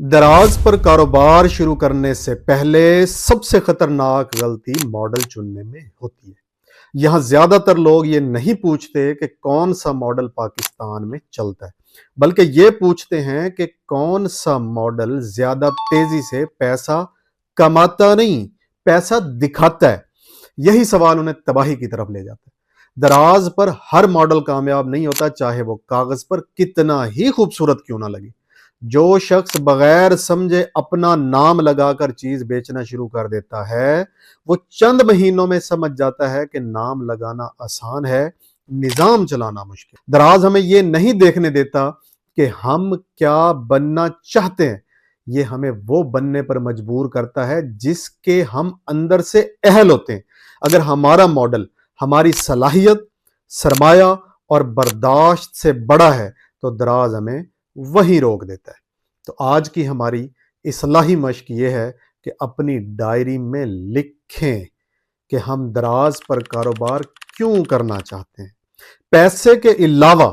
दराज पर कारोबार शुरू करने से पहले सबसे खतरनाक गलती मॉडल चुनने में होती है। यहाँ ज्यादातर लोग ये नहीं पूछते कि कौन सा मॉडल पाकिस्तान में चलता है, बल्कि ये पूछते हैं कि कौन सा मॉडल ज्यादा तेजी से पैसा कमाता नहीं, पैसा दिखाता है। यही सवाल उन्हें तबाही की तरफ ले जाता है। दराज पर हर मॉडल कामयाब नहीं होता, चाहे वो कागज पर कितना ही खूबसूरत क्यों ना लगे। जो शख्स बगैर समझे अपना नाम लगाकर चीज बेचना शुरू कर देता है, वो चंद महीनों में समझ जाता है कि नाम लगाना आसान है, निजाम चलाना मुश्किल। दराज हमें ये नहीं देखने देता कि हम क्या बनना चाहते हैं, ये हमें वो बनने पर मजबूर करता है जिसके हम अंदर से अहल होते हैं। अगर हमारा मॉडल हमारी सलाहियत, सरमाया और बर्दाश्त से बड़ा है तो दराज हमें वही रोक देता है। तो आज की हमारी इस्लाही मश्क ये है कि अपनी डायरी में लिखें कि हम दराज पर कारोबार क्यों करना चाहते हैं। पैसे के अलावा